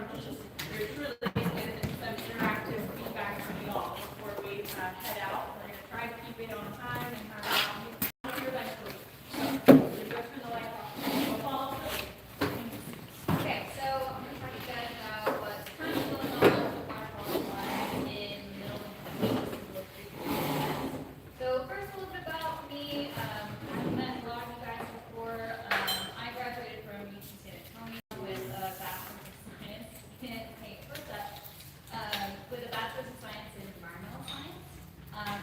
from just, there's really some interactive feedback from you all before we head out. We're going to try to keep it on time and have it here eventually. So, we'll go through the light box. We'll follow through. Okay, so I'm going to talk to you guys about what's currently going on with water quality line in the middle of the Cibolo Creek. So first, a little bit about me. I've met a lot of you guys before. I graduated from UC San Antonio with a bachelor's of science. Hey, what's up? With a bachelor's of science in environmental science.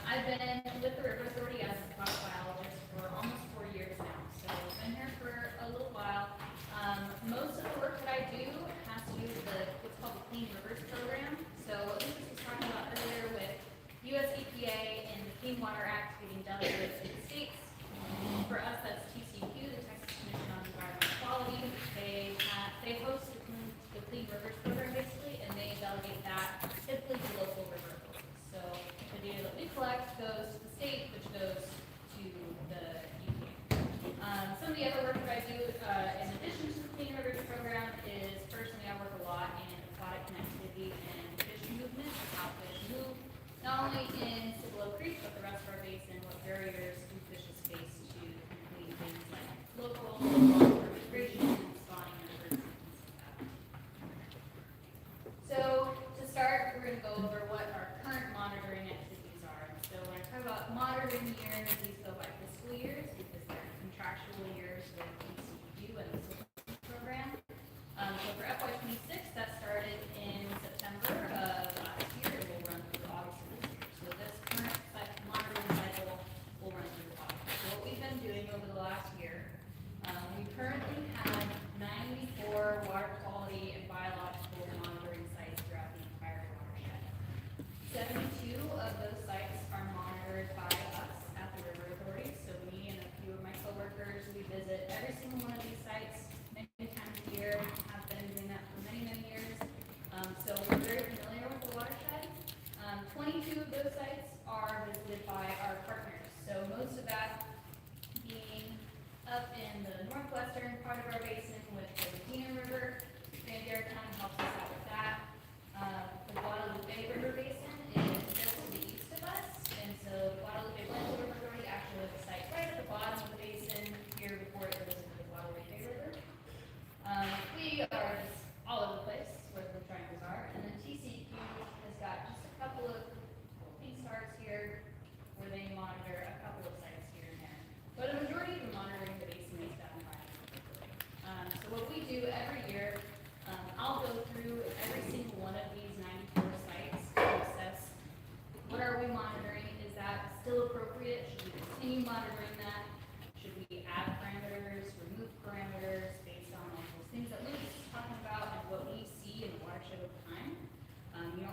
I've been with the River Authority as a product biologist for almost 4 years now. So I've been here for a little while. Most of the work that I do has to do with what's called the Clean Rivers program. So what Lucas was talking about earlier with US EPA and the Clean Water Act getting delegated to the states. For us, that's TCQ, the Texas Commission on Environmental Quality. They host the Clean Rivers program basically, and they delegate that typically to local river authorities. So the data that we collect goes to the state, which goes to the EPA. Some of the other work that I do in addition to the Clean Rivers program is personally I work a lot in aquatic connectivity and fish movement, how fish move, not only in Cibolo Creek, but the rest of our basin, what barriers do fishes face to complete things like local long-term migration and spawning and birds and things like that. So to start, we're going to go over what our current monitoring activities are. So when I talk about monitoring years, these go by fiscal years because they're contractual years with TCU and the Cibolo program. So for FY26, that started in September of last year and will run through August of this year. So this current monitoring cycle will run through August. So what we've been doing over the last year, we currently have 94 water quality and biological monitoring sites throughout the entire watershed. 72 of those sites are monitored by us at the River Authority. So me and a few of my coworkers, we visit every single one of these sites many times a year. Have been doing that for many, many years. So we're very familiar with the watershed. 22 of those sites are visited by our partners. So most of that being up in the northwestern part of our basin with the Medina River. Grand County helps us out with that. The Guadalupe River Basin is just to the east of us, and so the Guadalupe River Authority actually has a site right at the bottom of the basin here before it goes into the Guadalupe River. We are just all over the place where the triangles are, and then TCQ has got just a couple of pink stars here where they monitor a couple of sites here and there. But a majority of the monitoring the basin is done by the authority. So what we do every year, I'll go through every single one of these 94 sites to assess what are we monitoring. Is that still appropriate? Should we continue monitoring that? Should we add parameters, remove parameters based on all those things that Lucas is talking about and what we see in the watershed over time?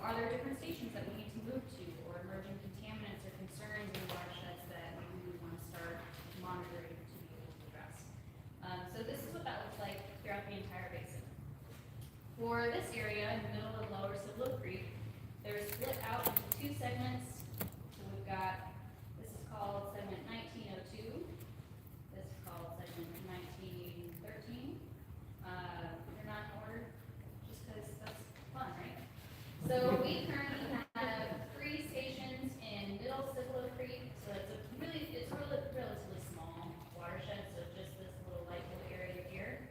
Are there different stations that we need to move to, or emerging contaminants or concerns in the watersheds that maybe we want to start monitoring to be able to address? So this is what that looks like throughout the entire basin. For this area in the middle of Lower Cibolo Creek, they're split out into two segments. So we've got, this is called segment 1902. This is called segment 1913. They're not in order, just because that's fun, right? So we currently have 3 stations in Middle Cibolo Creek. So it's a relatively small watershed. So just this little light blue area here,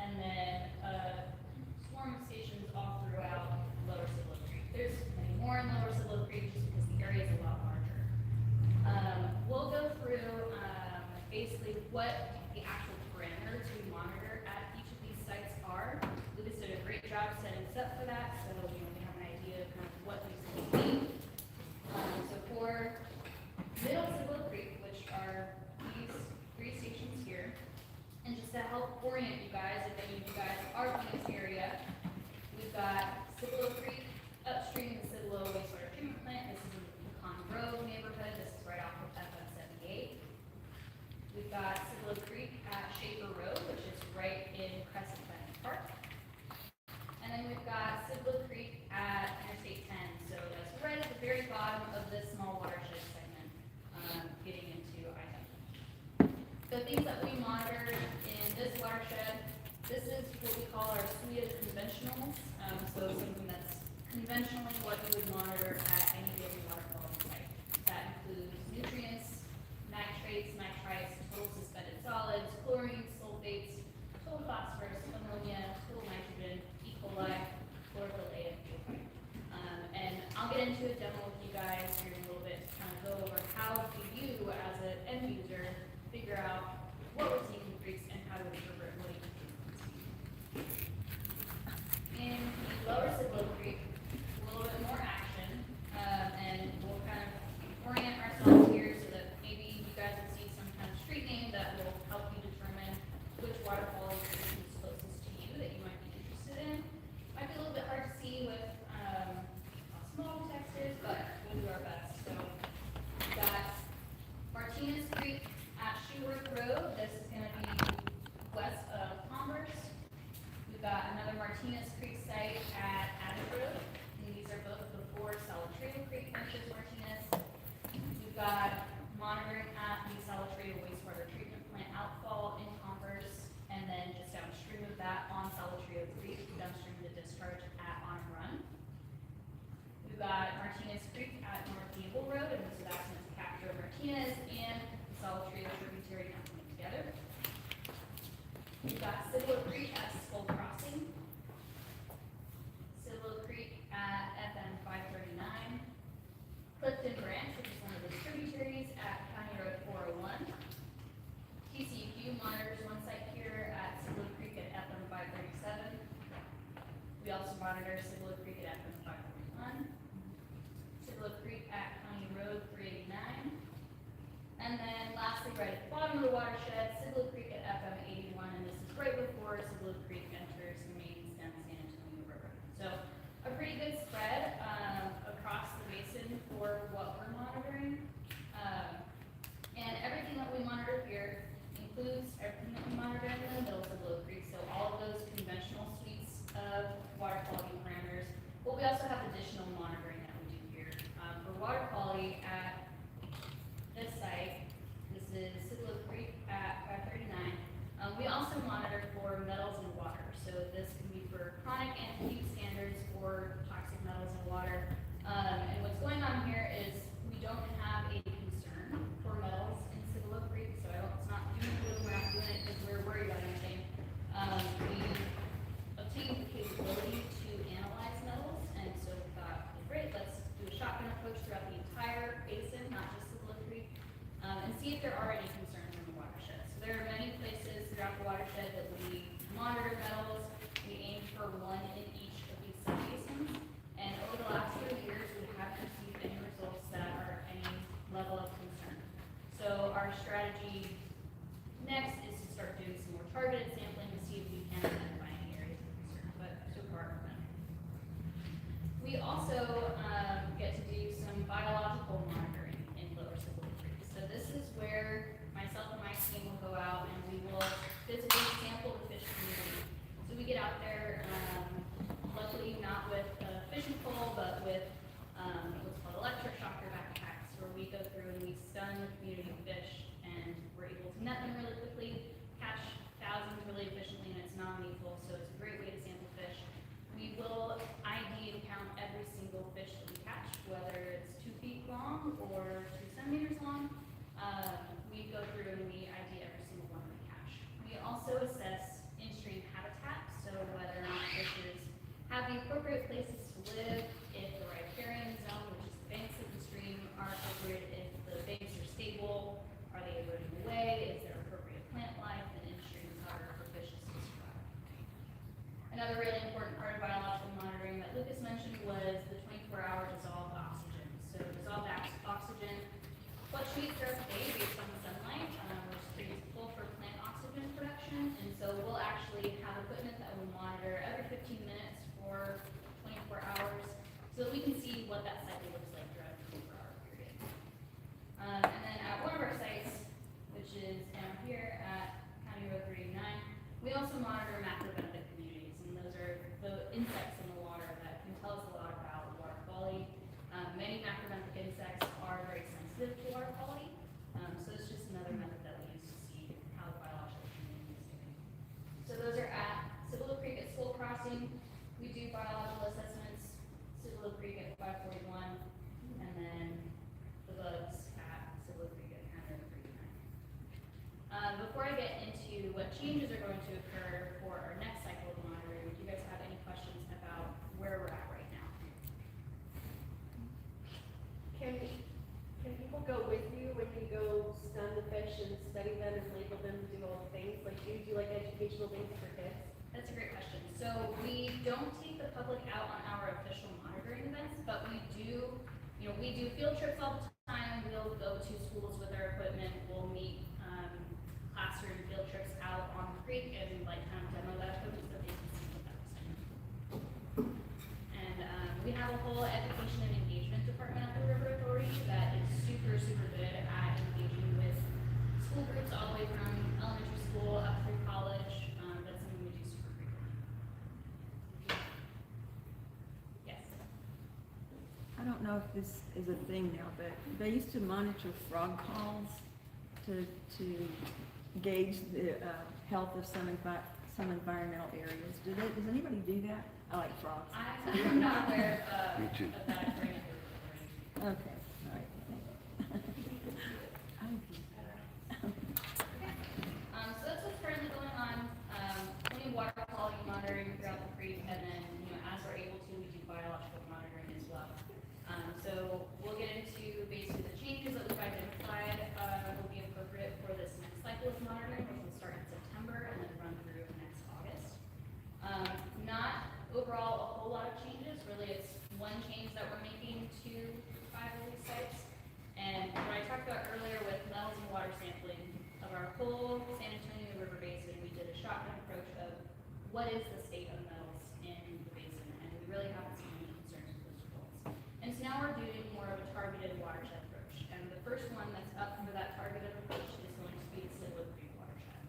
and then swarm of stations all throughout Lower Cibolo Creek. There's many more in Lower Cibolo Creek just because the area is a lot larger. We'll go through basically what the actual parameters we monitor at each of these sites are. Lucas did a great job setting us up for that, so we have an idea of kind of what these things mean. So for Middle Cibolo Creek, which are these 3 stations here, and just to help orient you guys, if any of you guys are from this area, we've got Cibolo Creek upstream of the Cibolo wastewater treatment plant. This is in the Pecan Grove neighborhood. This is right off of FM78. We've got Cibolo Creek at Schaefer Road, which is right in Crescent Bend Park. And then we've got Cibolo Creek at Interstate 10. So that's right at the very bottom of this small watershed segment, getting into I-10. The things that we monitor in this watershed, this is what we call our would monitor at any given water quality site. That includes nutrients, nitrates, nitrites, total suspended solids, chlorine, sulfates, total phosphorus, ammonia, total nitrogen, E. coli, chlorophyll A, and pH. And I'll get into a demo with you guys here in a little bit to kind of go over how do you, as an end user, figure out what we're seeing in the creeks and how to interpret what you can see. In the lower Cibolo Creek, a little bit more action, and we'll kind of orient ourselves here so that maybe you guys will see some kind of street name that will help you determine which water quality station is closest to you that you might be interested in. Might be a little bit hard to see with how small text is, but we'll do our best. So we've got Martinez Creek at Shoeworth Road. This is going to be west of Commerce. We've got another Martinez Creek site at Adams Road. And these are both before Salotrio Creek enters Martinez. We've got monitoring at the Salotrio wastewater treatment plant outfall in Converse, and then just downstream of that on Salotrio Creek, downstream of the discharge at On Run. We've got Martinez Creek at North Cibolo Road, and so that's meant to capture Martinez and the Salotrio tributary now coming together. We've got Cibolo Creek at Skull Crossing, Cibolo Creek at FM 539, Clifton Branch, which is one of the tributaries at County Road 401. TCEQ monitors one site here at Cibolo Creek at FM 537. We also monitor Cibolo Creek at FM 541, Cibolo Creek at County Road 389, and then lastly, right at the bottom of the watershed, Cibolo Creek at FM 81, and this is right before Cibolo Creek enters the main San Antonio River. So a pretty good spread across the basin for what we're monitoring. And everything that we monitor here includes everything that we monitor in the middle of Cibolo Creek, so all of those conventional suites of water quality parameters. But we also have additional monitoring that we do here. For water quality at this site, this is Cibolo Creek at 539. We also monitor for metals in water. So this can be for chronic and acute standards for toxic metals in water. And what's going on here is we don't have a concern for metals in Cibolo Creek, so it's not doing good, we're not doing it because we're worried about anything. We obtained the capability to analyze metals, and so we thought, great, let's do a shotgun approach throughout the entire basin, not just Cibolo Creek, and see if there are any concerns in the watershed. So there are many places throughout the watershed that we monitor metals. We aim for one in each of these sub-basins, and over the last 3 years, we haven't received any results that are any level of concern. So our strategy next is to start doing some more targeted sampling to see if we can identify any areas of concern, but so far, no. We also get to do some biological monitoring in lower Cibolo Creek. So this is where myself and my team will go out and we will physically sample the fish community. So we get out there, luckily not with a fishing pole, but with what's called electroshocker backpacks, where we go through and we stun the community of fish, and we're able to net them really quickly, catch thousands really efficiently, and it's non-lethal, so it's a great way to sample fish. We will ID and count every single fish that we catch, whether it's 2 feet long or 2 centimeters long. We go through and we ID every single one we catch. We also assess in-stream habitat, so whether or not fishes have the appropriate places to live, if the riparian zone, which is the banks of the stream, are appropriate, if the banks are stable, are they eroding away, is there appropriate plant life, and in-stream cover for fishes to survive. Another really important part of biological monitoring that Lucas mentioned was the 24-hour dissolved oxygen. So dissolved oxygen fluctuates throughout the day based on the sunlight, which is pretty useful for plant oxygen production. And so we'll actually have equipment that will monitor every 15 minutes for 24 hours so that we can see what that cycle looks like throughout a 24-hour period. And then at one of our sites, which is down here at County Road 389, we also monitor macrobenthic communities, and those are the insects in the water that can tell us a lot about water quality. Many macrobenthic insects are very sensitive to water quality, so it's just another method that we use to see how the biological community is doing. So those are at Cibolo Creek at Skull Crossing. We do biological assessments Cibolo Creek at 541, and then the bugs at Cibolo Creek at 139. Before I get into what changes are going to occur for our next cycle of monitoring, do you guys have any questions about where we're at right now? Can people go with you when you go stun the fish and study them and label them and do all the things? Like, do you do like educational things for kids? That's a great question. So we don't take the public out on our official monitoring events, but we do, we do field trips all the time. We'll go to schools with our equipment. We'll meet classroom field trips out on the creek and like kind of demo that equipment so they can see what that looks like. And we have a whole education and engagement department at the River Authority that is super, super good at engaging with school groups all the way from elementary school up through college. That's something we do super frequently. Yes. I don't know if this is a thing now, but they used to monitor frog calls to gauge the health of some environmental areas. Does anybody do that? I like frogs. I'm not aware of Me too. of that agreement. Okay, all right. So that's what's currently going on. Plenty of water quality monitoring throughout the creek, and then, as we're able to, we do biological monitoring as well. So we'll get into basically the changes that we've identified will be appropriate for this next cycle of monitoring, which will start in September and then run through next August. Not overall a whole lot of changes. Really, it's one change that we're making to 5 of these sites. And what I talked about earlier with metals and water sampling of our whole San Antonio River Basin, we did a shotgun approach of what is the state of metals in the basin, and we really haven't seen any concerns with those results. And so now we're doing more of a targeted watershed approach. And the first one that's up for that targeted approach is going to be the Cibolo Creek watershed.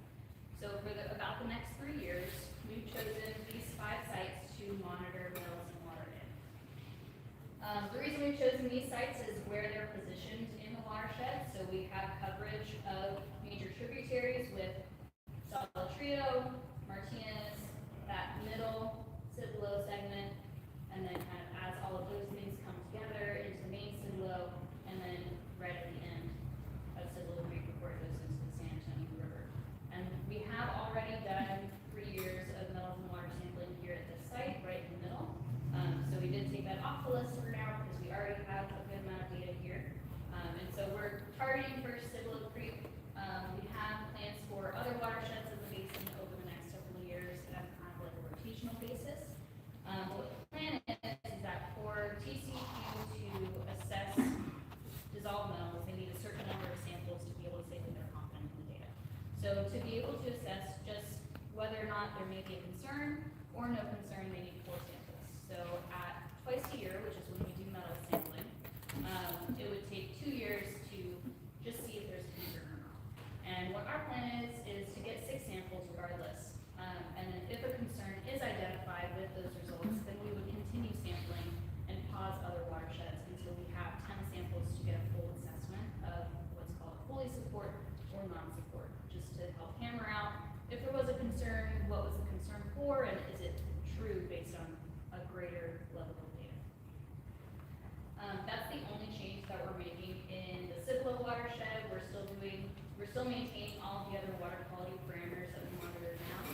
So for about the next 3 years, we've chosen these 5 sites to monitor metals and water in. The reason we've chosen these sites is where they're positioned in the watershed. So we have coverage of major tributaries with Trio, Martinez, that middle Cibolo segment, and then kind of as all of those things come together into the main Cibolo, and then right at the end of Cibolo Creek before it goes into the San Antonio River. And we have already done 3 years of metals and water sampling here at this site, right in the middle. So we did take that off the list for now because we already have a good amount of data here. And so we're targeting for Cibolo Creek. We have plans for other watersheds in the basin over the next several years at kind of like a rotational basis. What the plan is that for TCQ to assess dissolved metals, they need a certain number of samples to be able to say that they're confident in the data. So to be able to assess just whether or not there may be a concern or no concern, they need 4 samples. So at twice a year, which is when we do metal sampling, it would take 2 years to just see if there's a concern or not. And what our plan is to get 6 samples regardless. And then if a concern is identified with those results, then we would continue sampling and pause other watersheds until we have 10 samples to get a full assessment of what's called fully support or non-support, just to help hammer out if there was a concern, what was the concern for, and is it true based on a greater level of data. That's the only change that we're making in the Cibolo watershed. We're still maintaining all of the other water quality parameters that we monitor now,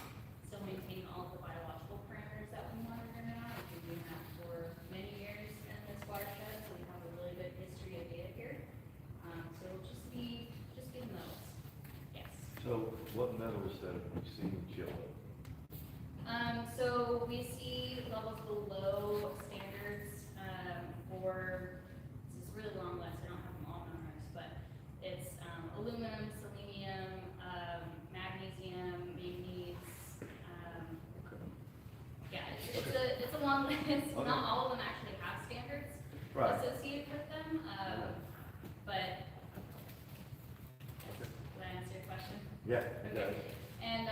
still maintaining all of the biological parameters that we monitor now. We've been doing that for many years in this watershed, so we have a really good history of data here. So it'll just be the metals. Yes. So what metals have we seen chill? So we see levels below standards for, this is a really long list, I don't have them all memorized, but it's aluminum, selenium, magnesium, manganese. Yeah, it's a long list. Okay. Not all of them actually have standards Right. associated with them, but did I answer your question? Yeah. Okay. And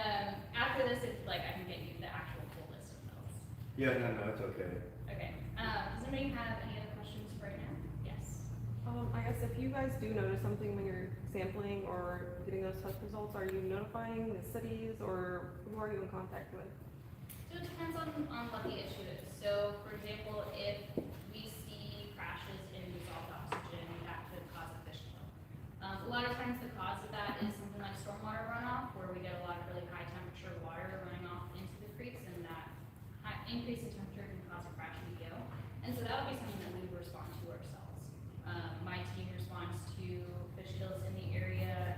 after this, it's like I can get you the actual full list of those. Yeah, no, it's okay. Okay. Does anybody have any other questions right now? Yes. I guess if you guys do notice something when you're sampling or getting those test results, are you notifying the cities or who are you in contact with? So it depends on what the issue is. So, for example, if increase in temperature can cause a crash EVO. And so that would be something that we would respond to ourselves. My team responds to fish kills in the area.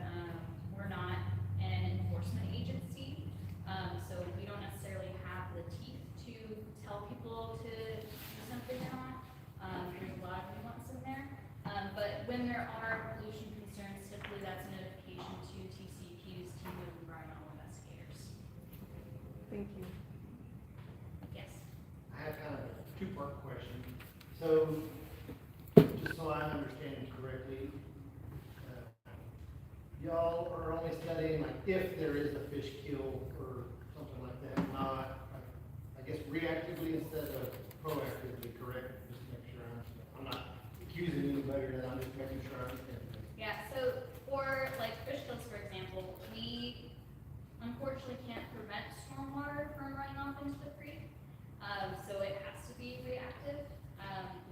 We're not an enforcement agency, so we don't necessarily have the teeth to tell people to do something or not. There's a lot of nuance in there. But when there are pollution concerns, typically that's a notification to TCEQ's team of environmental investigators. Thank you. Yes. I have kind of a two-part question. So, just so I understand correctly, y'all are only studying like if there is a fish kill or something like that, not, I guess, reactively instead of proactively, correct? Just to make sure I'm not accusing anybody, that I'm just making sure I understand. Yeah, so for like fish kills, for example, we unfortunately can't prevent stormwater from running off into the creek. So it has to be reactive.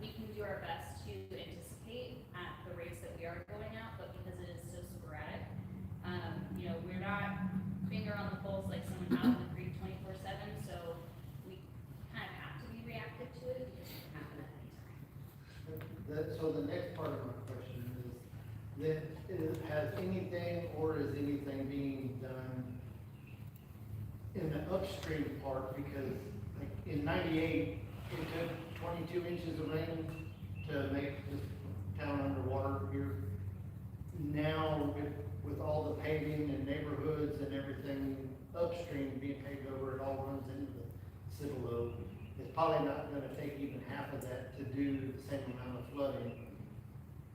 We can do our best to anticipate at the rates that we are going out, but because it is so sporadic, we're not finger on the pulse like someone out in the creek 24/7, so we kind of have to be reactive to it because it can happen at any time. So the next part of my question is, has anything or is anything being done in the upstream part? Because like in '98, it took 22 inches of rain to make this town underwater here. Now with all the paving and neighborhoods and everything upstream being paved over, it all runs into the Cibolo. It's probably not gonna take even half of that to do the same amount of flooding.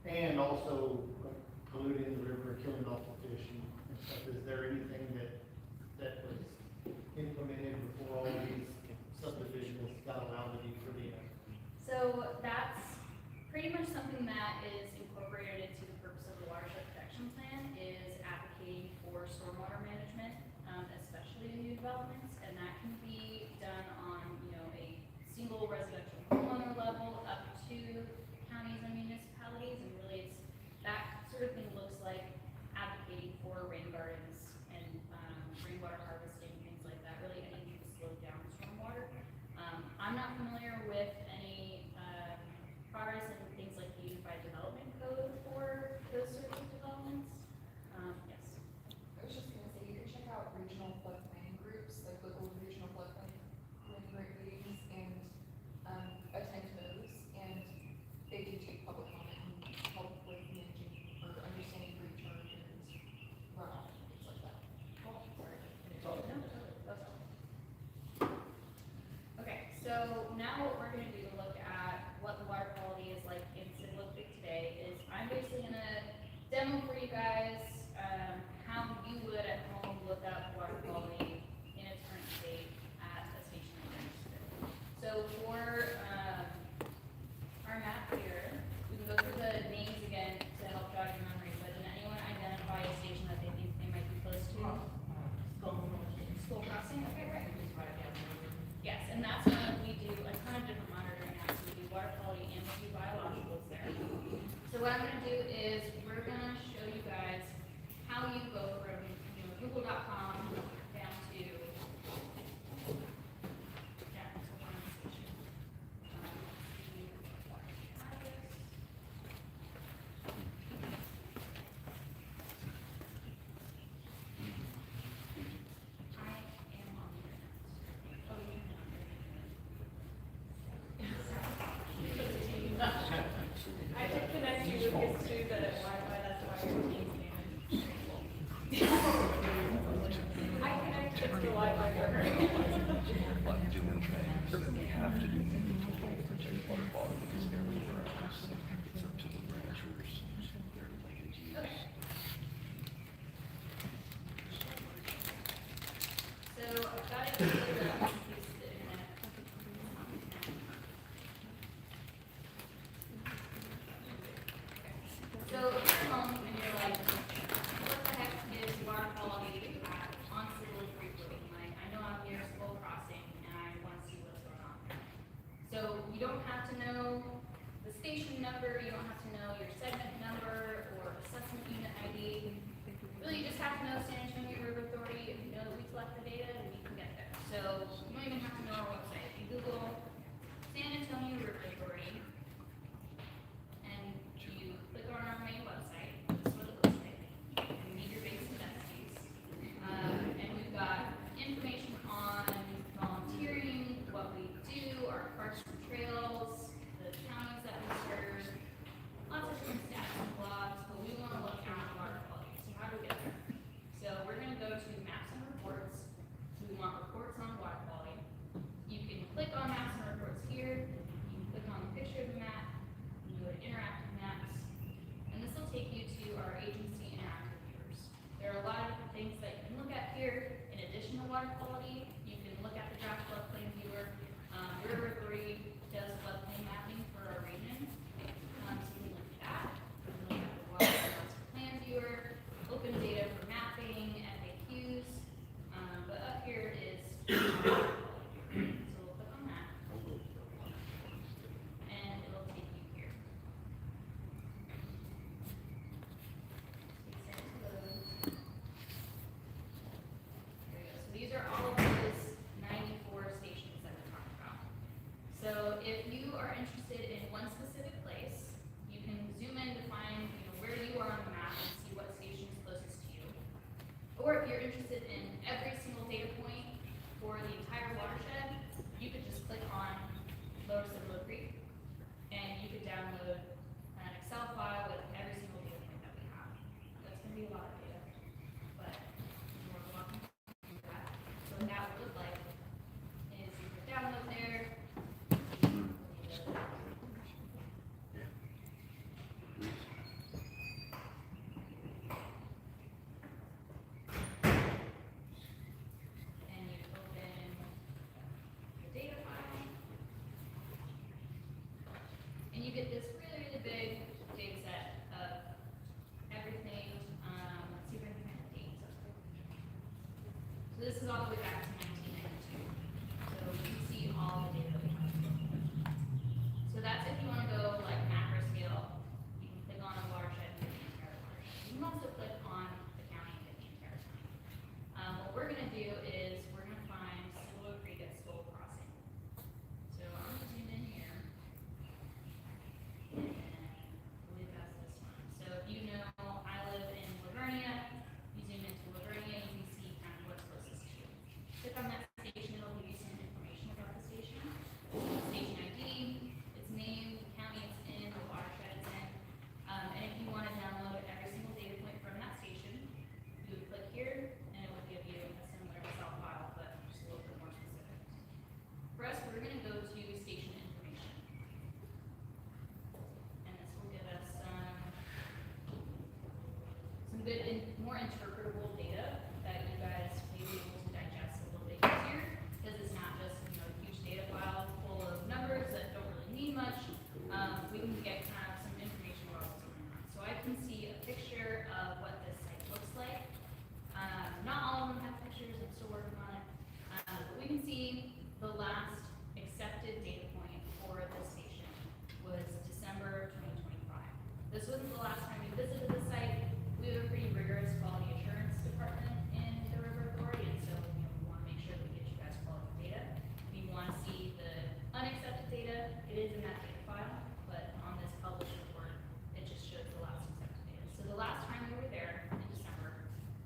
And also polluting the river, killing off the fish and stuff. Is there anything that was implemented before all these subdivisions got allowed to be pretty? So that's pretty much something that is incorporated into the purpose of the Watershed Protection Plan, is advocating for stormwater management, especially in new developments, and that can be done on, a single residential homeowner level up to counties and municipalities, and really it's, that sort of thing looks like advocating for rain gardens and rainwater harvesting, things like that, really anything to slow down stormwater. I'm not familiar with any progress in things like the Unified Development Code for those sorts of developments. Yes. I was just gonna say, you can check out regional floodplain groups, like local regional floodplain group meetings, and attend those, and they do take public comment and help with managing or understanding recharge and runoff, things like that. Oh, sorry. Okay, so now what we're gonna do to look at what the water quality is like in Cibolo Creek today is I'm basically gonna demo for you guys, how you would at home look up water quality in its current state at a station like this. So for, our map here, we can go through the names again to help jog your memory, but did anyone identify a station that they think they might be close to? School crossing, okay, right. Yes, and that's when we do a ton of different monitoring apps. We do water quality and we do biologicals there. So what I'm gonna do is we're gonna show you guys how you go from, google.com down to one station. I am on the internet. Oh, you're not. I did connect you with his too, that at Wi-Fi, that's why your team's name. I connected to the Wi-Fi for her. Doing things that we have to do to protect water quality because everywhere else, it's up to the ranchers, their land use. So I've got it here, in case the internet. So if you're home and you're like, what the heck is water quality on Cibolo Creek looking like? I know I'm near Cibolo Crossing and I want to see what's going on there. So you don't have to know the station number, you don't have to know your segment number or assessment unit ID. Really, you just have to know San Antonio River Authority. If you know that we collect the data, then we can get there. So you don't even have to know our website. If you Google Lower Cibolo Creek, and you could download an Excel file with every single data point that we have. That's gonna be a lot of data, but you're more than welcome to do that. So what that would look like is you could download there. And you open the data file. And you get this really, really big data set of everything, let's see if I can find the dates of it. So this is all the way back to 1992. So you can see all the data that we have. So that's if you want to go like macro scale, you can click on a watershed and get the entire watershed. You can also click on the county and get the entire county. What we're going to do is we're going to find Cibolo Creek at Cibolo Crossing. So I'm going to zoom in here. And I believe that's this one. So if you know, I live in Livernia. You zoom into Livernia, you can see kind of what's closest to you. Click on that station, it'll give you some information about the station. Station ID, its name, the county it's in, the watershed it's in. And if you want to download every single data point from that station, you would click here, and it will give you a similar Excel file, but just a little bit more specific. For us, we're going to go to station information. And this will give us some good and more interpretable data that you guys may be able to digest a little bit easier, because it's not just, you know, a huge data file full of numbers that don't really mean much. We can get kind of some information about what's going on. So I can see a picture of what this site looks like. Not all of them have pictures, I'm still working on it. But we can see the last accepted data point for this station was December 2025. This wasn't the last time we visited the site. We have a pretty rigorous quality assurance department in the River Authority, and so we want to make sure that we get you guys quality data. If you want to see the unaccepted data, it is in that data file, but on this published report, it just shows the last accepted data. So the last time we were there in December,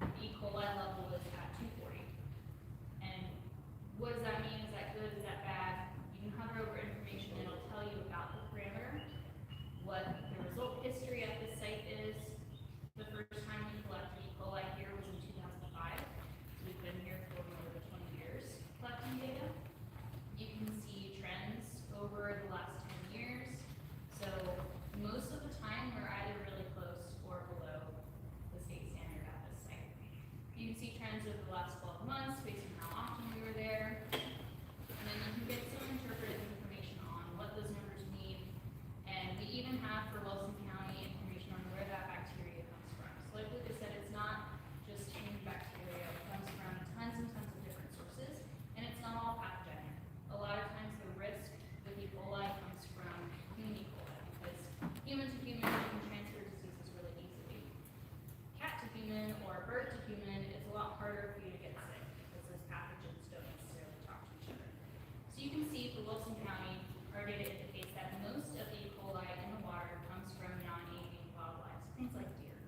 the E. coli level was at 240. And what does that mean? Is that good? Is that bad? You can hover over information and it'll tell you about the parameter, what the result history at this site is. The first time we collected E. coli here was in 2005. So we've been here for more than 20 years collecting data. You can see trends over the last 10 years. So most of the time we're either really close or below the state standard at this site. You can see trends over the last 12 months based on how often we were there. And then you can get some interpretive information on what those numbers mean. And we even have for Wilson County information on where that bacteria comes from. So like Lucas said, it's not just human bacteria. It comes from tons and tons of different sources. And it's not all pathogenic. A lot of times the risk with E. coli comes from human E. coli because human to human you can transfer diseases really easily. Cat to human or bird to human, it's a lot harder for you to get sick because those pathogens don't necessarily talk to each other. So you can see for Wilson County, our data indicates that most of the E. coli in the water comes from non-avian wildlife, things like deer,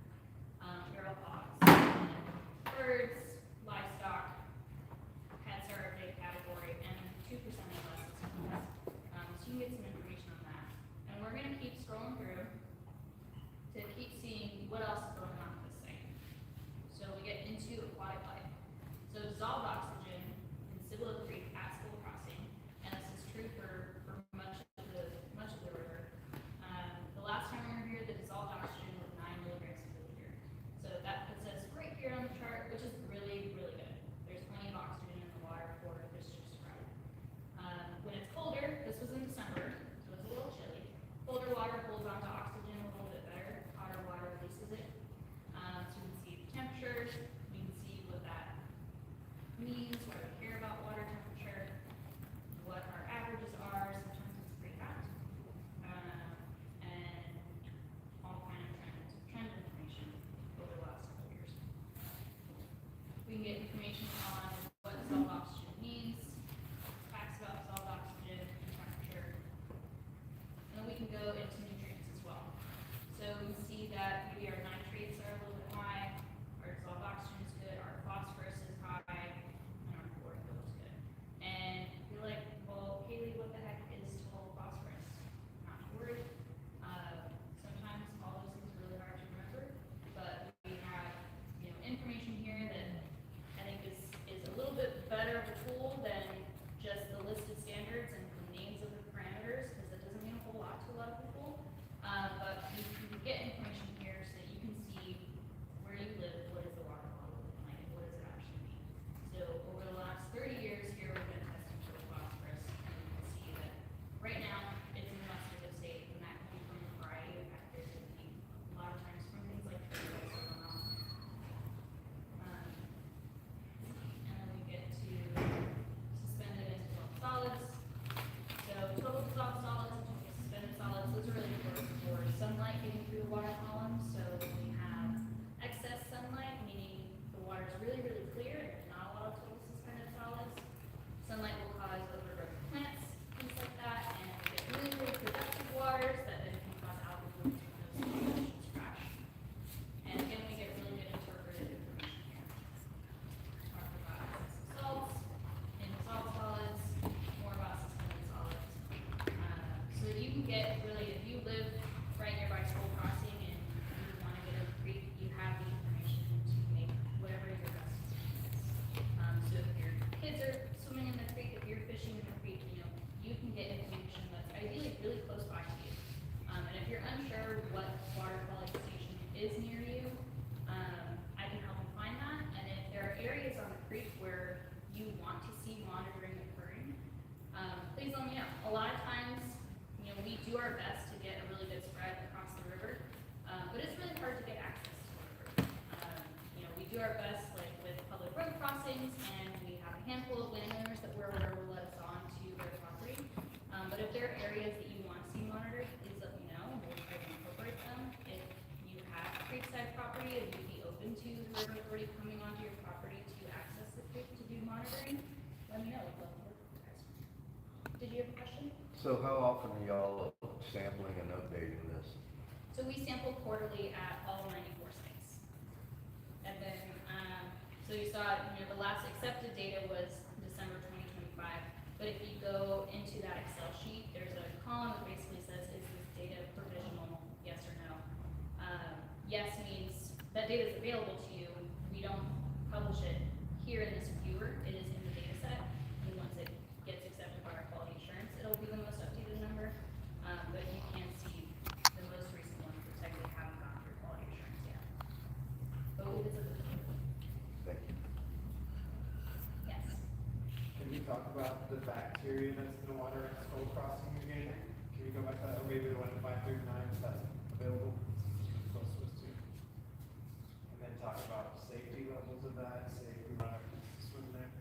feral hogs, birds, livestock. Pets are a big category, and 2% of us is pets. So you can get some information on that. And we're going to keep scrolling through to keep seeing what else is going on with this site. So we get into aquatic life. So dissolved oxygen in Cibolo Creek at Cibolo Crossing, and this is true for much of the river. The last time we were here, the dissolved oxygen was 9 milligrams per liter. So that puts us right here on the chart, which is really, really good. There's plenty of oxygen in the water for fish to survive. When it's colder, this was in December, so it's a little chilly. Colder water holds onto oxygen a little bit better. Hotter water releases it. So you can see the temperatures. You can see what that means, why we care about water temperature, what our averages are. Sometimes it's pretty hot. And all kind of trend information over the last couple of years. We can get information on what dissolved oxygen means, facts about dissolved oxygen, and temperature. And then we can go into nutrients as well. So we see that maybe our nitrates are a little bit high, our dissolved oxygen is good, our phosphorus is high, and our chlorophyll is good. And you're like, well, Kaylee, what the heck is total you're unsure what water quality station is near you, I can help you find that. And if there are areas on the creek where you want to see monitoring occurring, please let me know. A lot of times, we do our best to get a really good spread across the river, but it's really hard to get access to the river. We do our best like with public road crossings, and we have a handful of landowners that we're aware will let us on to their property. But if there are areas that you want to see monitored, please let me know. We'll try to incorporate them. If you have creekside property and you'd be open to the river authority coming onto your property to access the creek to do monitoring, let me know. We'd love to work with you guys. Did you have a question? So how often are y'all sampling and updating this? So we sample quarterly at all 94 sites. And then, so you saw, the last accepted data was December 2025. But if you go into that Excel sheet, there's a column that basically says, is this data provisional, yes or no? Yes means that data is available to you. We don't publish it here in this viewer. It is in the data set. And once it gets accepted by our quality assurance, it'll be the most updated number. But you can see the most recent ones that technically haven't gone through quality assurance yet. But we'll visit the Thank you. yes. Can you talk about the bacteria that's in the water at Cibolo crossing again? Can you go back to that, or maybe the one at 539, if that's available? So supposed to. And then talk about safety levels of that, say if we want to swim there,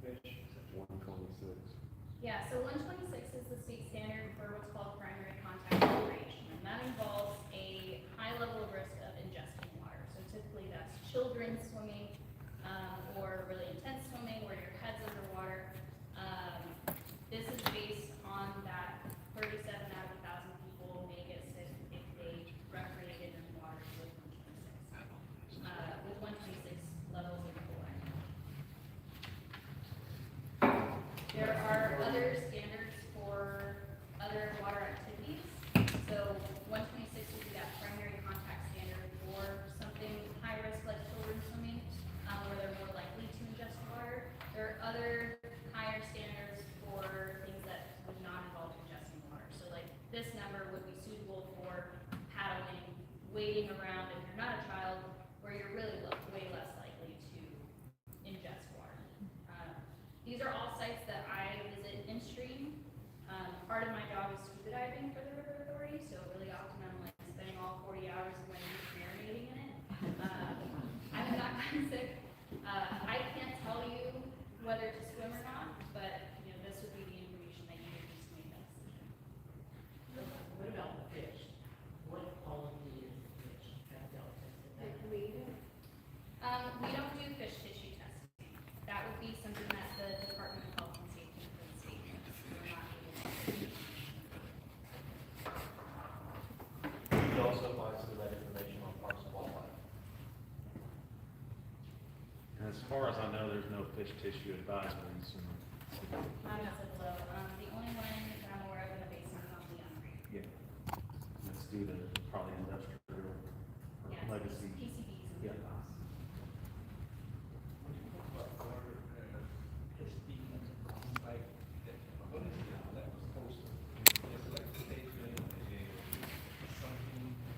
fish. 126. Yeah, so 126 is the state standard for what's called primary contact recreation, and that involves a high level of risk of ingesting water. So typically that's children swimming, or really intense swimming where your head's underwater. This is based on that 37 out of 1,000 people may get sick if they recreated in water with 126 levels of chlorine. There are other standards for other water activities. So 126 would be that primary contact standard for something high risk like children swimming, where they're more likely to ingest water. There are other higher standards for things that would not involve ingesting water. So like this number would be suitable for paddling, wading around if you're not a child, where you're really way less likely to ingest water. These are all sites that I visit in stream. Part of my job is scuba diving for the River Authority, so really often I'm like spending all 40 hours of my week marinating in it. I'm not kind of sick. I can't tell you whether to swim or not, but this would be the information that you would use to make that decision. What about the fish? What quality is the fish? Have y'all tested that? We don't do fish tissue testing. That would be something that the Department of Health and Safety for the state does. We're not able to do. You also find some of that information on Parks and Wildlife. And as far as I know, there's no fish tissue advisories. Not at Cibolo. The only one that I'm aware of in the basin is on Leon Creek. Yeah. That's due to probably industrial Yeah, legacy. PCBs. Yeah.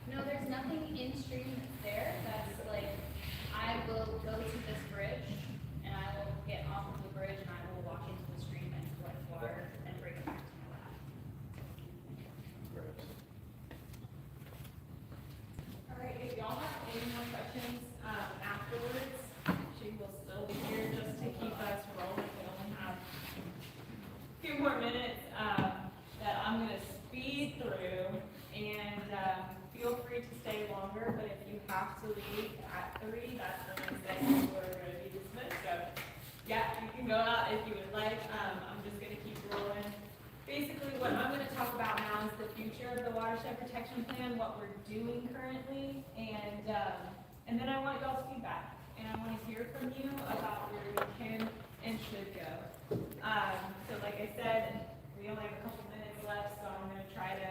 No, there's nothing in stream that's there. That's like, I will go to this bridge and I will get off of the bridge and I will walk into the stream and collect water and bring it back to my lab. All right, if y'all have any more questions, afterwards, she will still be here just to keep us rolling. We only have a few more minutes, that I'm gonna speed through, and, feel free to stay longer, but if you have to leave at 3, that's when we say we're gonna be dismissed, so, yeah, you can go out if you would like. I'm just gonna keep rolling. Basically, what I'm gonna talk about now is the future of the watershed protection plan, what we're doing currently, and then I want y'all's feedback, and I wanna hear from you about where we can and should go. So like I said, we only have a couple minutes left, so I'm gonna try to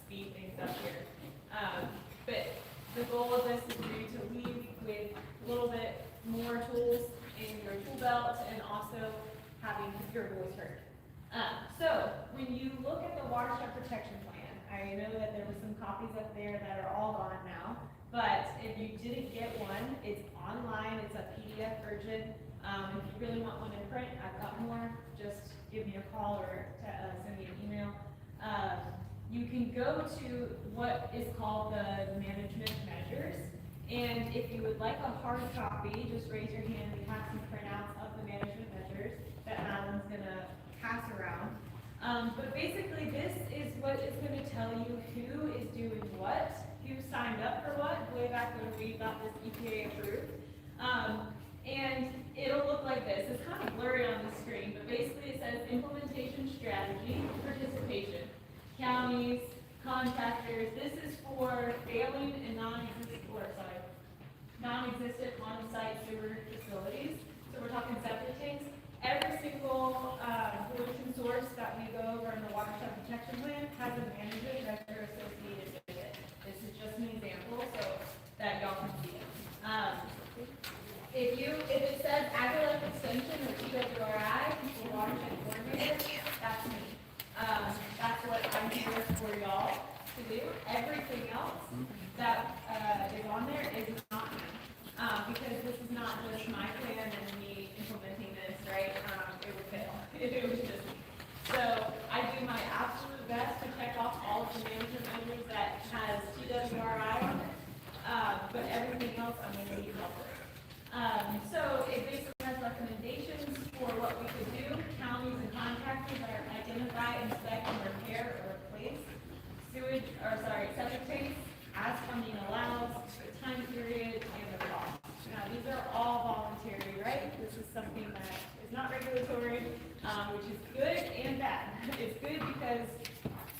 speed things up here. But the goal of this is for you to leave with a little bit more tools in your tool belt and also having your voice heard. So when you look at the watershed protection plan, I I know that there were some copies up there that are all gone now, but if you didn't get one, it's online, it's a PDF version. If you really want one in print, I've got more, just give me a call or send me an email. You can go to what is called the management measures, and if you would like a hard copy, just raise your hand. We have some printouts of the management measures that Madeline's gonna pass around. But basically, this is what is gonna tell you who is doing what, who signed up for what, way back when we got this EPA approved. And it'll look like this. It's kind of blurry on the screen, but basically it says implementation strategy, participation, counties, contractors. This is for failing and non-existent on-site sewer facilities. So we're talking septic tanks. Every single pollution source that we go over in the watershed protection plan has a management measure associated with it. This is just an example so that y'all can see it. If it says Agile Extension or TWRI, or Watershed Coordinator, that's me. That's what I'm here for y'all to do. Everything else that is on there is not me. Because this is not just my plan and me implementing this, right? It would fail. It was just me. So I do my absolute best to check off all of the management measures that has TWRI on it. But everything else, I'm going to need help with. So it basically has recommendations for what we could do. Counties and contractors are identify, inspect, and repair or replace septic tanks as funding allows, the time period, and the cost. Now, these are all voluntary, right? This is something that is not regulatory, which is good and bad. It's good because,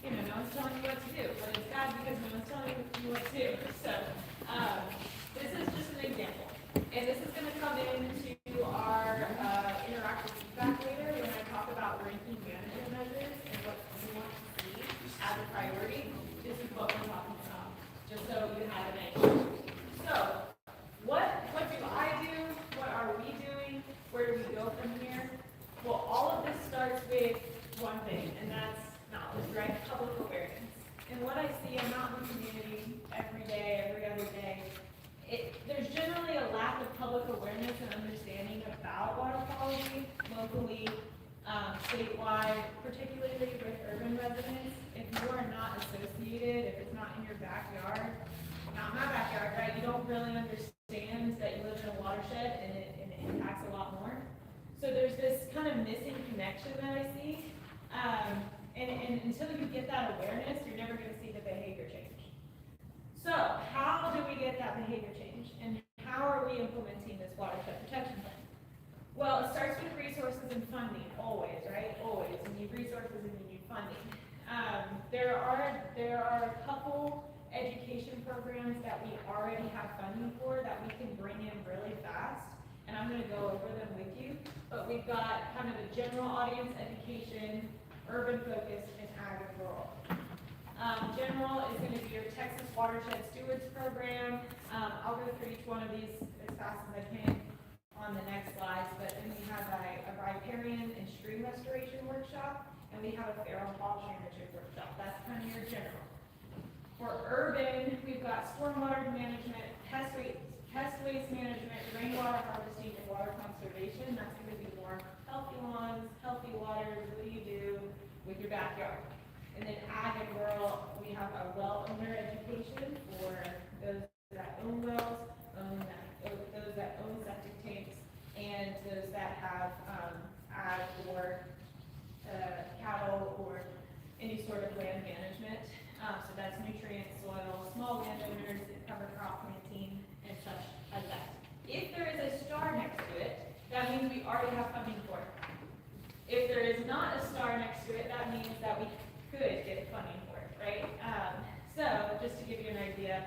no one's telling you what to do, but it's bad because no one's telling you what to do. So, this is just an example. And this is gonna come into our, interactive feedback later when I talk about ranking management measures and what we want to see as a priority. This is what we're talking about, just so you have an idea. So, what do I do? What are we doing? Where do we go from here? Well, all of this starts with one thing, and that's knowledge, right? Public awareness. And what I see, I'm out in the community every day, every other day. There's generally a lack of public awareness and understanding about water quality locally, statewide, particularly with urban residents. If you are not associated, if it's not in your backyard, not my backyard, right? You don't really understand that you live in a watershed and it impacts a lot more. So there's this kind of missing connection that I see. And until you get that awareness, you're never going to see the behavior change. So how do we get that behavior change? And how are we implementing this watershed protection plan? Well, it starts with resources and funding, always, right? Always. You need resources and you need funding. There are a couple education programs that we already have funding for that we can bring in really fast, and I'm going to go over them with you. But we've got kind of a general audience education, urban focus, and ag and rural. General is going to be your Texas Watershed Stewards Program. I'll go through each one of these as fast as I can on the next slides, but then we have a riparian and stream restoration workshop, and we have a feral hog management workshop. That's kind of your general. For urban, we've got stormwater management, pest waste management, rainwater harvesting, and water conservation. That's going to be more healthy lawns, healthy waters. What do you do with your backyard? And then ag and rural, we have a well owner education for those that own wells, those that own septic tanks, and those that have ag or cattle or any sort of land management. So that's nutrient, soil, small landowners, cover crop planting, and such as that. If there is a star next to it, that means we already have funding for it. If there is not a star next to it, that means that we could get funding for it, right? So just to give you an idea,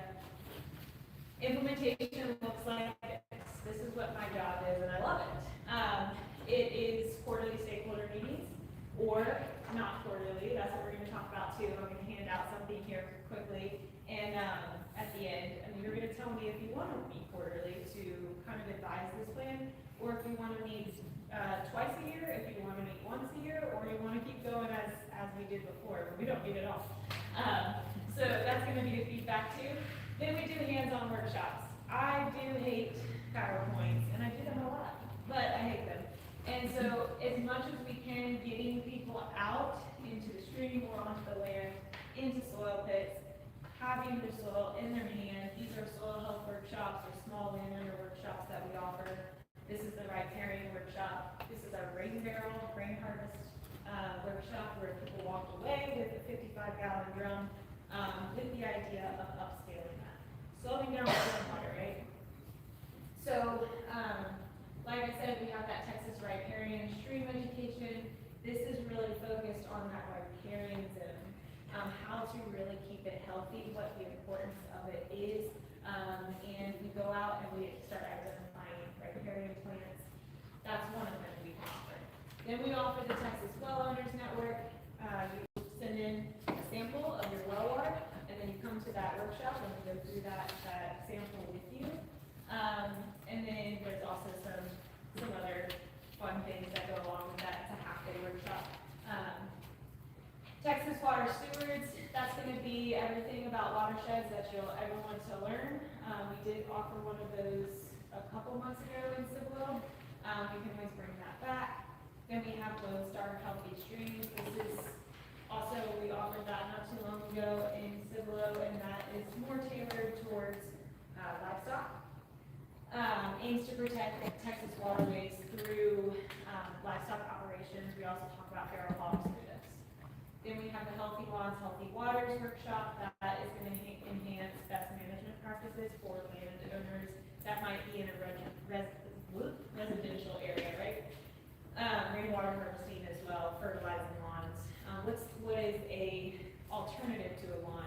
implementation looks like this. This is what my job is, and I love it. It is quarterly stakeholder meetings, or not quarterly. That's what we're going to talk about too. I'm going to hand out something here quickly, and at the end, you're going to tell me if you want to meet quarterly to kind of advise this plan, or if you want to meet twice a year, if you want to meet once a year, or you want to keep going as we did before, but we don't meet at all. So that's gonna be the feedback too. Then we do hands-on workshops. I do hate PowerPoints, and I do them a lot, but I hate them. And so as much as we can, getting people out into the stream or onto the land, into soil pits, having the soil in their hand. These are soil health workshops or small landowner workshops that we offer. This is the riparian workshop. This is our rain barrel, rain harvest workshop where people walk away with a 55-gallon drum with the idea of upscaling that. Slowing down stormwater, right? So, like I said, we have that Texas riparian stream education. This is really focused on that riparian zone. How to really keep it healthy, what the importance of it is, and we go out and we start identifying riparian plants. That's one of them we offer. Then we offer the Texas Well Owners Network. You send in a sample of your well water, and then you come to that workshop and we go through that sample with you. And then there's also some other fun things that go along with that. It's a half-day workshop. Texas Water Stewards, that's going to be everything about watersheds that you'll ever want to learn. We did offer one of those a couple months ago in Cibolo. We can always bring that back. Then we have Lone Star Healthy Streams. This is also, we offered that not too long ago in Cibolo, and that is more tailored towards livestock. Aims to protect Texas waterways through livestock operations. We also talk about feral hogs through this. Then we have the Healthy Lawns, Healthy Waters workshop that is going to enhance best management practices for landowners that might be in a residential area, right? Rainwater harvesting as well, fertilizing lawns. What is a alternative to a lawn?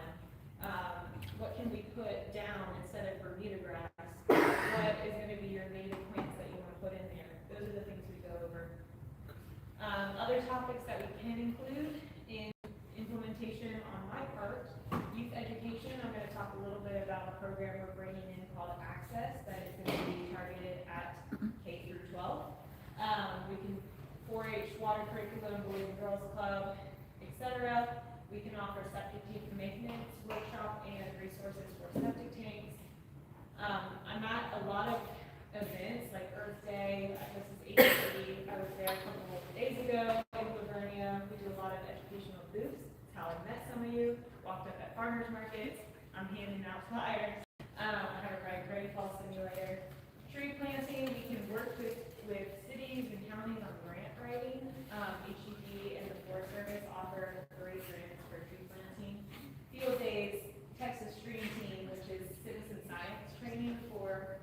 What can we put down instead of Bermuda grass? What is going to be your native plants that you want to put in there? Those are the things we go over. Other topics that we can include in implementation on my part, youth education. I'm going to talk a little bit about a program we're bringing in called Access that is going to be targeted at K through 12. We can 4-H water curriculum, Boys and Girls Club, etc. We can offer septic tank maintenance workshop and resources for septic tanks. I'm at a lot of events like Earth Day. This is HCD. I was there a couple of days ago in Livonia. We do a lot of educational booths. It's how I met some of you. Walked up at farmers markets. I'm handing out flyers. I have a rainfall simulator. Tree planting. We can work with cities and counties on grant writing. HEB and the Forest Service offer great grants for tree planting. Field days. Texas Stream Team, which is citizen science training for,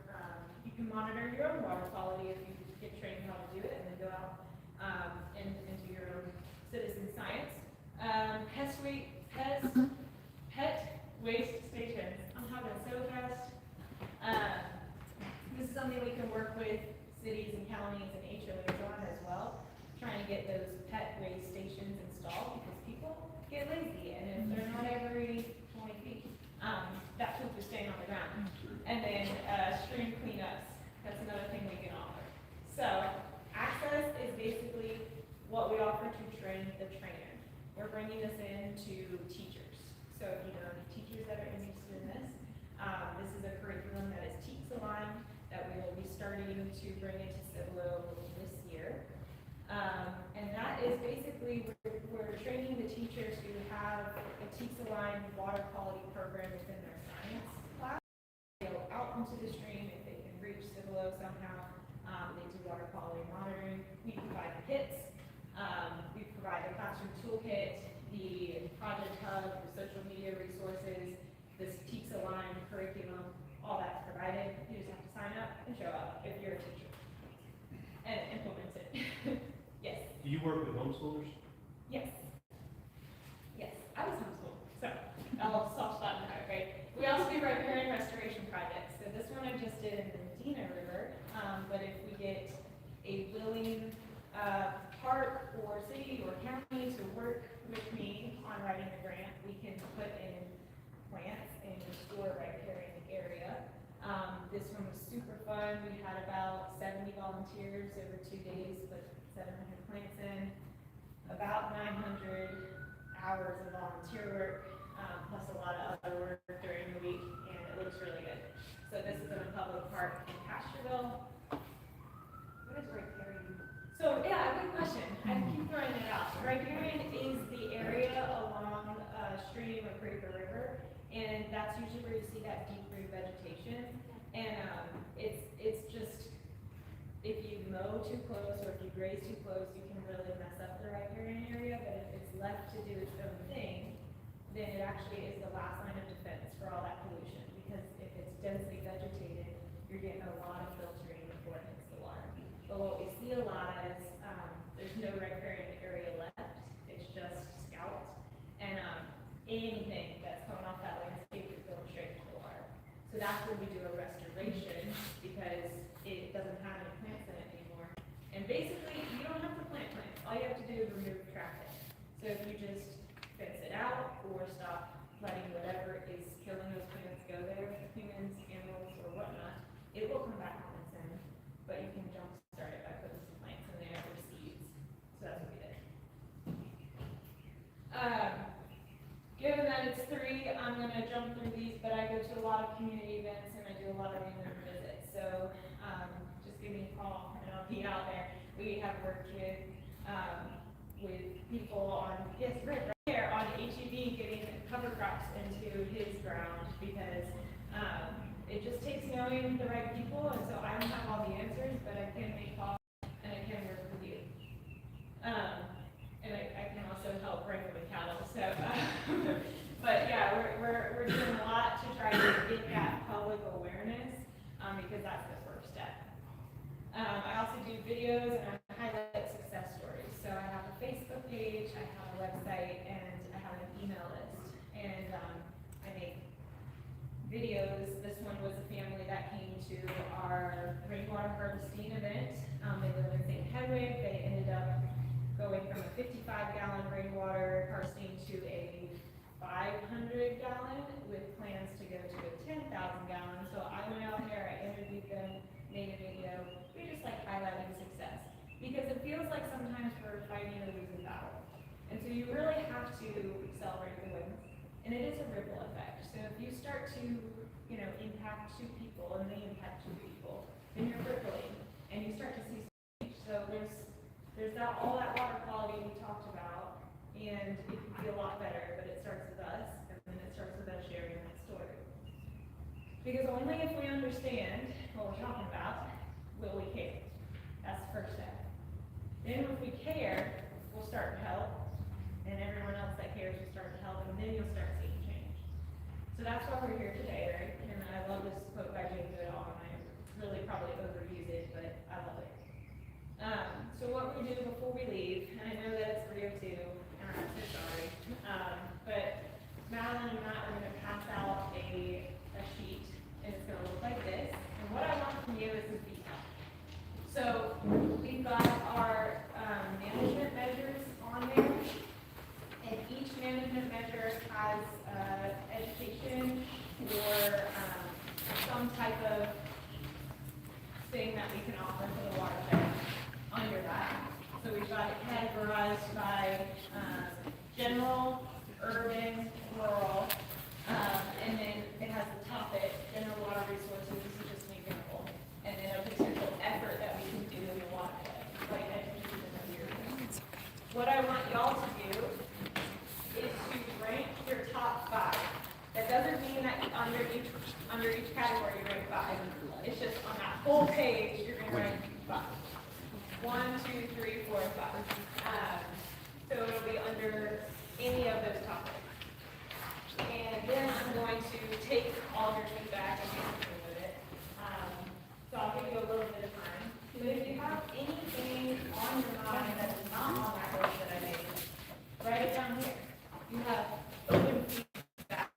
you can monitor your own water quality if you get trained how to do it, and then go out and do your own citizen science. Pet waste stations. I'm having so fast. This is something we can work with cities and counties and HOAs on as well, trying to get those pet waste stations installed because people get lazy, and if they're not every 20 feet, that poop is staying on the ground. And then stream cleanups, that's another thing we can offer. So Access is basically what we offer to train the trainer. We're bringing this in to teachers. So if you know any teachers that are interested in this, this is a curriculum that is TEEX aligned that we will be starting to bring into Cibolo this year. And that is basically, we're training the teachers who have a TEEX-aligned water quality program within their science class. They go out into the stream if they can reach Cibolo somehow. They do water quality monitoring. We provide the kits. We provide the classroom toolkit, the project hub, the social media resources, this TEEX-aligned curriculum, all that's provided. You just have to sign up and show up if you're a teacher and implement it. Yes. Do you work with homeschoolers? Yes. Yes, I was homeschooled, so I'll soft spot in that, right? We also do riparian restoration projects. So this one I just did in the Medina River, but if we get a willing park or city or county to work with me on writing a grant, we can put in plants and restore riparian area. This one was super fun. We had about 70 volunteers over 2 days, put 700 plants in, about 900 hours of volunteer work. plus a lot of other work during the week, and it looks really good. So this is in a public park in Pasteurville. What is riparian? So, yeah, good question. I keep throwing it out. Riparian is the area along a stream or creek or river, and that's usually where you see that deep root vegetation. And it's just, if you mow too close or if you graze too close, you can really mess up the riparian area, but if it's left to do its own thing, then it actually is the last line of defense for all that pollution, because if it's densely vegetated, you're getting a lot of filtering before it hits the water. But what we see a lot is, there's no riparian area left, it's just scalped, and, anything that's coming off that landscape is going straight to the water. So that's when we do a restoration, because it doesn't have any plants in it anymore. And basically, you don't have to plant plants, all you have to do is remove traffic. So if you just fence it out, or stop letting whatever is killing those plants go there, humans, animals, or whatnot, it will come back on its own, but you can jumpstart it by putting some plants in there or seeds. So that's what we did. Given that it's 3, I'm gonna jump through these, but I go to a lot of community events and I do a lot of random visits. So, just give me a call and I'll be out there. We have worked with people on, yes, right there, on HEB getting cover crops into his ground, because, it just takes knowing the right people, and so I don't have all the answers, but I can make calls and I can work with you. And I can also help bring the cattle, so, but yeah, we're doing a lot to try to get that public awareness, because that's the first step. I also do videos and I highlight success stories. So I have a Facebook page, I have a website, and I have an email list. And I make videos. This one was a family that came to our rainwater harvesting event. They live in St. Hedwig. They ended up going from a 55-gallon rainwater harvesting to a 500-gallon with plans to go to a 10,000-gallon. So I went out there, I interviewed them, made a video. We just like highlighting success, because it feels like sometimes we're fighting a losing battle. And so you really have to celebrate the wins. And it is a ripple effect. So if you start to, impact 2 people and they impact 2 people, then you're rippling and you start to see change. So there's that, all that water quality we talked about, and it can be a lot better, but it starts with us, and then it starts with us sharing that story. Because only if we understand what we're talking about will we care. That's the first step. Then if we care, we'll start to help, and everyone else that cares will start to help, and then you'll start seeing change. So that's why we're here today, right? And I love this quote by Jane Goodall, and I really probably overuse it, but I love it. So what we do before we leave, and I know that it's 3:02, and I'm so sorry, but Madeline and Matt are going to pass out a sheet, and it's going to look like this. And what I want from you is some feedback. So we've got our management measures on there, and each management measure has education or some type of thing that we can offer for the watershed under that. So we've got it categorized by general, urban, rural, and then it has the topic, general water resources, this is just an example, and then a potential effort that we can do in the watershed, like education and years. What I want y'all to do is to rank your top 5. That doesn't mean that under each category you rank 5. It's just on that whole page you're going to rank 5. 1, 2, 3, 4, 5. So it'll be under any of those topics. And then I'm going to take all your feedback and do something with it. So I'll give you a little bit of time. But if you have anything on your mind that is not on that list that I made, write it down here. You have open feedback.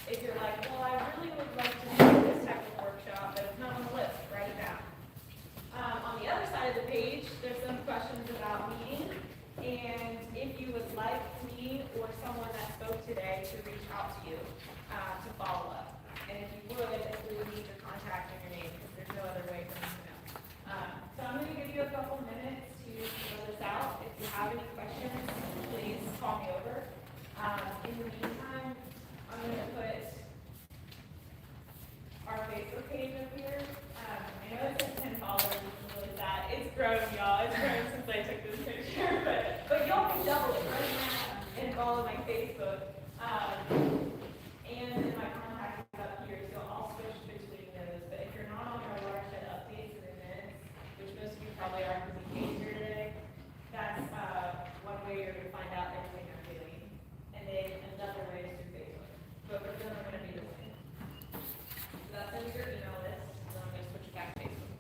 If you're like, well, I really would like to do this type of workshop, but it's not on the list, write it down. On the other side of the page, there's some questions about meeting, and if you would like me or someone that spoke today to reach out to you to follow up. And if you would, we would need your contact and your name, because there's no other way for me to know. So I'm going to give you a couple minutes to fill this out. If you have any questions, please call me over. follow it right now and follow my Facebook. And then my contact is up here, so I'll switch between those. But if you're not on our Watershed updates and events, which most of you probably are because you came here today, that's, one way you're gonna find out everything I'm doing. And then another way is through Facebook. Both of them are gonna be the same. So that's in your email list, and then I'm gonna switch it back to Facebook.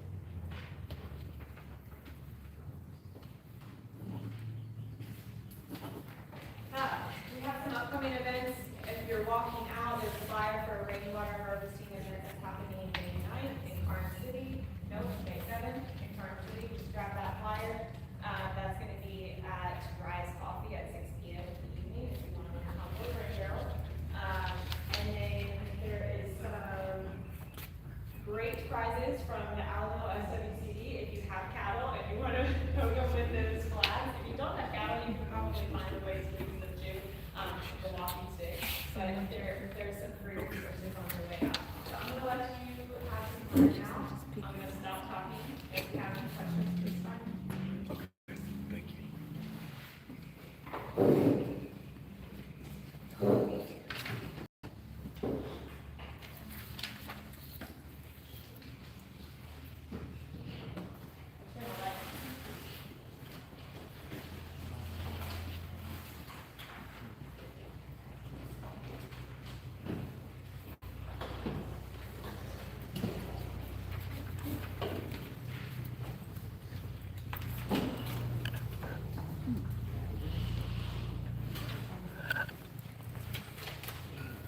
We have some upcoming events. If you're walking out, there's a flyer for a rainwater harvesting event that's happening May 9th in Karn City. No, May 7th in Karn City. Just grab that flyer. That's gonna be at Rise Coffee at 6 p.m. in the evening if you wanna come over and Cheryl. And then there is some great prizes from the Alamo SWCD if you have cattle, if you wanna go with those flags. If you don't have cattle, you can probably find a way to use them too, the walking stick. But there's some free resources on the way out. So I'm gonna let you have some fun now. I'm gonna stop talking. If you have any questions, please find me. Thank you.